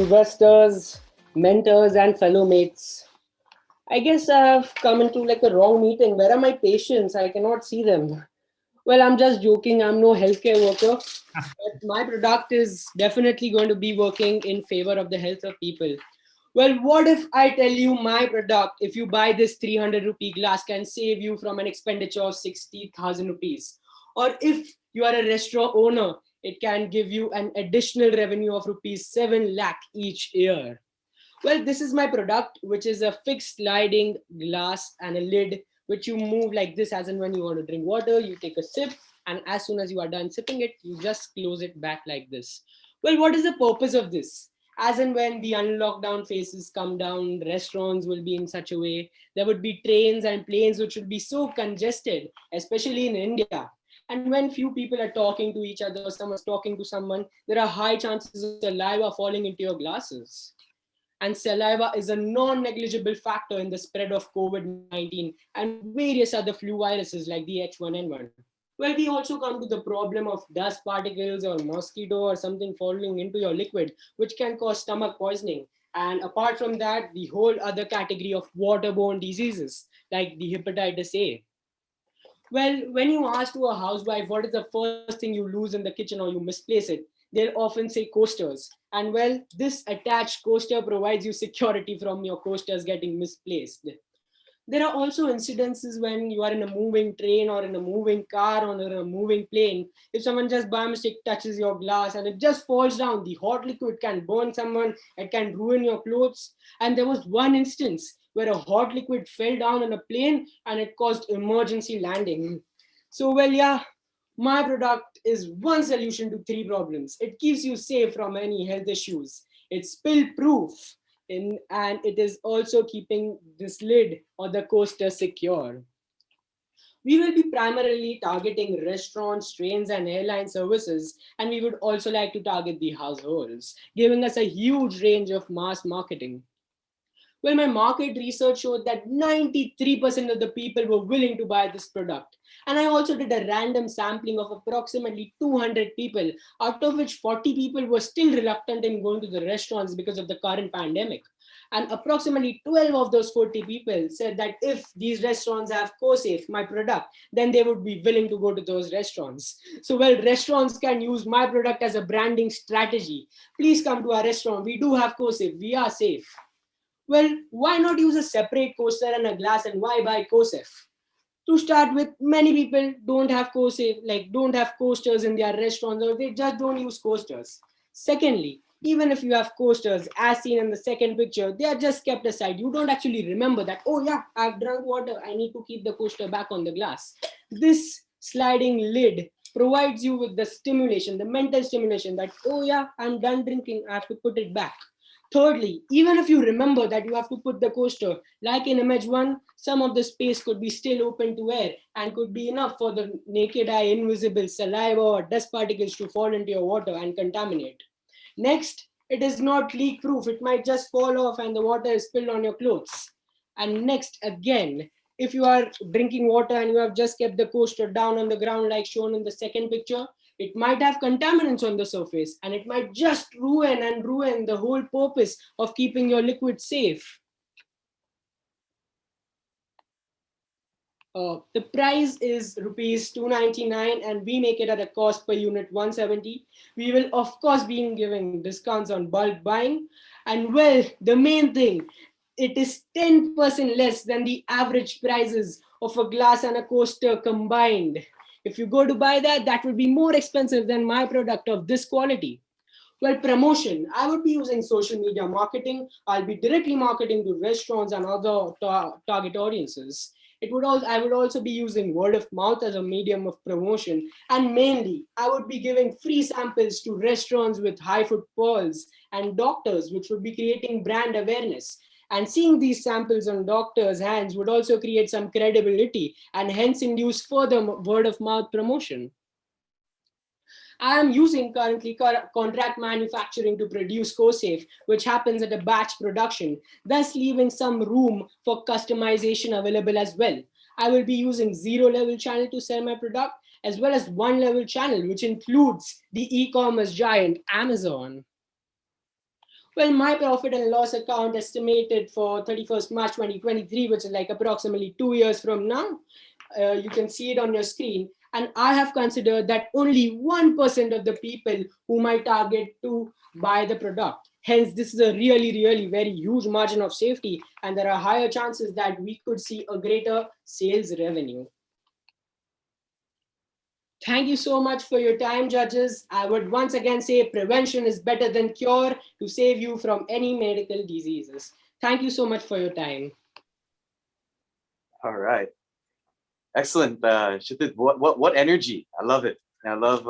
investors, mentors, and fellow mates. I guess I've come into like a wrong meeting. Where are my patients? I cannot see them. Well, I'm just joking. I'm no healthcare worker. But my product is definitely going to be working in favor of the health of people. Well, what if I tell you my product, if you buy this 300 rupee glass, can save you from an expenditure of 60,000 rupees? Or if you are a restaurant owner, it can give you an additional revenue of rupees 7 lakh each year. Well, this is my product, which is a fixed sliding glass and a lid, which you move like this as and when you want to drink water, you take a sip, and as soon as you are done sipping it, you just close it back like this. Well, what is the purpose of this? As and when the unlockdown phases come down, restaurants will be in such a way. There would be trains and planes which will be so congested, especially in India. And when few people are talking to each other, someone's talking to someone, there are high chances of saliva falling into your glasses, and saliva is a non-negligible factor in the spread of COVID-19 and various other flu viruses like the H1N1. Well, we also come to the problem of dust particles or mosquito or something falling into your liquid, which can cause stomach poisoning. And apart from that, the whole other category of waterborne diseases like the hepatitis A. Well, when you ask to a housewife what is the first thing you lose in the kitchen or you misplace it, they'll often say coasters. And well, this attached coaster provides you security from your coasters getting misplaced. There are also incidences when you are in a moving train or in a moving car or in a moving plane. If someone just by mistake touches your glass and it just falls down, the hot liquid can burn someone, it can ruin your clothes. And there was one instance where a hot liquid fell down on a plane and it caused emergency landing. So, well, yeah, my product is one solution to three problems. It keeps you safe from any health issues. It's spill proof, and it is also keeping this lid or the coaster secure. We will be primarily targeting restaurants, trains, and airline services, and we would also like to target the households, giving us a huge range of mass marketing. Well, my market research showed that 93% of the people were willing to buy this product. And I also did a random sampling of approximately 200 people, out of which 40 people were still reluctant in going to the restaurants because of the current pandemic. And approximately 12 of those 40 people said that if these restaurants have CoSafe, my product, then they would be willing to go to those restaurants. So, well, restaurants can use my product as a branding strategy. Please come to our restaurant. We do have CoSafe. We are safe. Well, why not use a separate coaster and a glass, and why buy CoSafe? To start with, many people don't have CoSafe, like don't have coasters in their restaurants, or they just don't use coasters. Secondly, even if you have coasters, as seen in the second picture, they are just kept aside. You don't actually remember that, oh yeah, I've drunk water, I need to keep the coaster back on the glass. This sliding lid provides you with the stimulation, the mental stimulation that, oh yeah, I'm done drinking, I have to put it back. Thirdly, even if you remember that you have to put the coaster, like in image one, some of the space could be still open to air and could be enough for the naked eye invisible saliva or dust particles to fall into your water and contaminate. Next, it is not leak proof. It might just fall off and the water is spilled on your clothes. And next, again, if you are drinking water and you have just kept the coaster down on the ground like shown in the second picture, it might have contaminants on the surface and it might just ruin the whole purpose of keeping your liquid safe. The price is rupees 299 and we make it at a cost per unit 170. We will of course be giving discounts on bulk buying, and well, the main thing, it is 10% less than the average prices of a glass and a coaster combined. If you go to buy that, that will be more expensive than my product of this quality. Well, promotion. I would be using social media marketing. I'll be directly marketing to restaurants and other target audiences. I would also be using word of mouth as a medium of promotion. And mainly, I would be giving free samples to restaurants with high footfalls and doctors, which would be creating brand awareness. And seeing these samples on doctors' hands would also create some credibility and hence induce further word of mouth promotion. I am using currently contract manufacturing to produce CoSafe, which happens at a batch production, thus leaving some room for customization available as well. I will be using zero level channel to sell my product, as well as one level channel, which includes the e commerce giant Amazon. Well, my profit and loss account estimated for 31st March 2023, which is like approximately 2 years from now. You can see it on your screen. And I have considered that only 1% of the people whom I target to buy the product. Hence, this is a really, really very huge margin of safety, and there are higher chances that we could see a greater sales revenue. Thank you so much for your time, judges. I would once again say prevention is better than cure to save you from any medical diseases. Thank you so much for your time. All right. Excellent. Kshitij, what energy. I love it. I love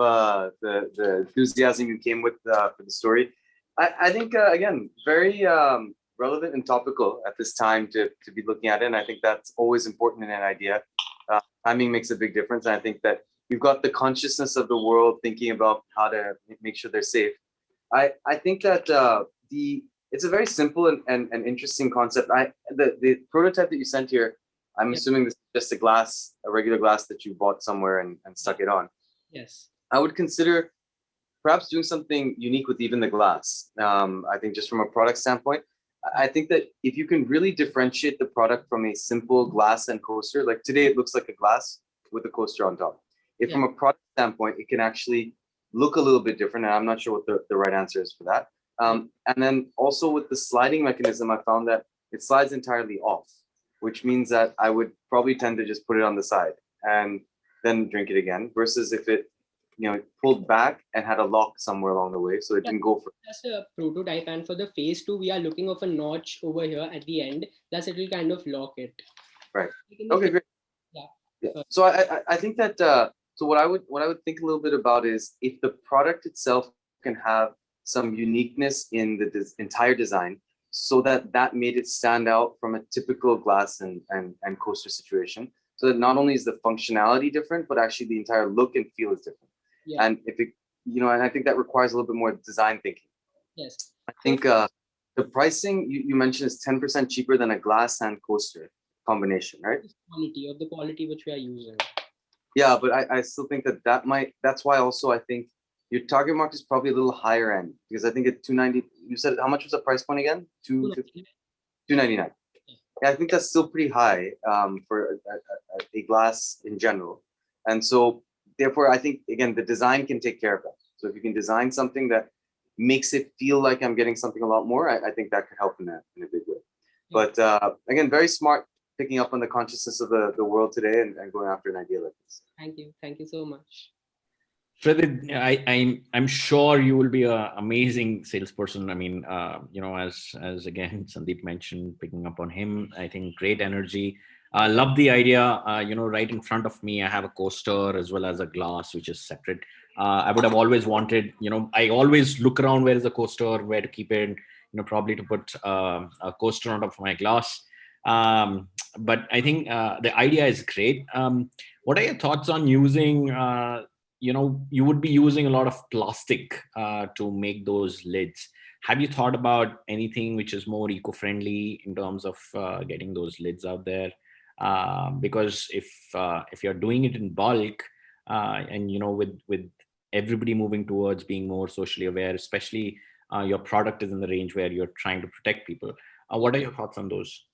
the enthusiasm you came with for the story. I think, again, very relevant and topical at this time to be looking at it. And I think that's always important in an idea. Timing makes a big difference. And I think that you've got the consciousness of the world thinking about how to make sure they're safe. I think that it's a very simple and interesting concept. The prototype that you sent here, I'm assuming this is just a regular glass that you bought somewhere and stuck it on. Yes. I would consider perhaps doing something unique with even the glass. I think just from a product standpoint, I think that if you can really differentiate the product from a simple glass and coaster, like today it looks like a glass with a coaster on top. If from a product standpoint, it can actually look a little bit different, and I'm not sure what the right answer is for that. And then also with the sliding mechanism, I found that it slides entirely off, which means that I would probably tend to just put it on the side and then drink it again, versus if it pulled back and had a lock somewhere along the way, so it didn't go for. That's a prototype, and for the phase 2, we are looking of a notch over here at the end. Thus, it will kind of lock it. Right. Okay. Great. Yeah. So I think that so what I would think a little bit about is if the product itself can have some uniqueness in the entire design, so that made it stand out from a typical glass and coaster situation. So that not only is the functionality different, but actually the entire look and feel is different. Yeah. And if it, and I think that requires a little bit more design thinking. Yes. I think the pricing you mentioned is 10% cheaper than a glass and coaster combination, right? The quality which we are using. Yeah, but I still think that's why also I think your target market is probably a little higher end, because I think at 290, you said how much was the price point again? 250, 299. Yeah, I think that's still pretty high for a glass in general. And so therefore, I think, again, the design can take care of that. So if you can design something that makes it feel like I'm getting something a lot more, I think that could help in a big way. But again, very smart picking up on the consciousness of the world today and going after an idea like this. Thank you. Thank you so much. Kshitij, I'm sure you will be an amazing salesperson. I mean, as again Sandeep mentioned, picking up on him, I think great energy. I love the idea. Right in front of me, I have a coaster as well as a glass, which is separate. I would have always wanted, I always look around where is the coaster, where to keep it, probably to put a coaster on top of my glass. But I think the idea is great. What are your thoughts on using, you would be using a lot of plastic to make those lids. Have you thought about anything which is more eco-friendly in terms of getting those lids out there? Because if you're doing it in bulk, and with everybody moving towards being more socially aware, especially your product is in the range where you're trying to protect people. What are your thoughts on those?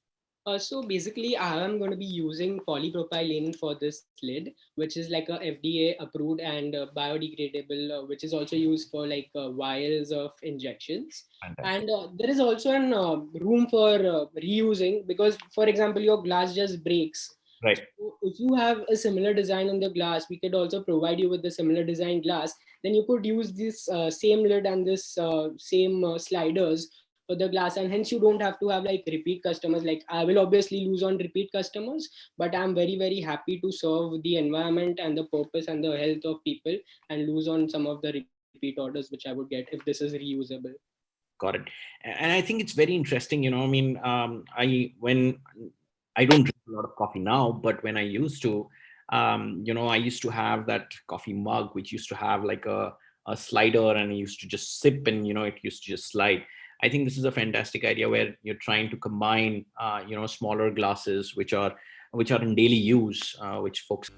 So basically, I am going to be using polypropylene for this lid, which is like a FDA approved and biodegradable, which is also used for like vials of injections. Fantastic. And there is also an room for reusing, because, for example, your glass just breaks. Right. So if you have a similar design on the glass, we could also provide you with the similar design glass. Then you could use this same lid and this same sliders for the glass, and hence you don't have to have like repeat customers. Like, I will obviously lose on repeat customers, but I'm very, very happy to serve the environment and the purpose and the health of people, and lose on some of the repeat orders which I would get if this is reusable. Got it. And I think it's very interesting. When I don't drink a lot of coffee now, but when I used to, I used to have that coffee mug which used to have like a slider, and I used to just sip, and it used to just slide. I think this is a fantastic idea where you're trying to combine, smaller glasses which are in daily use, which folks.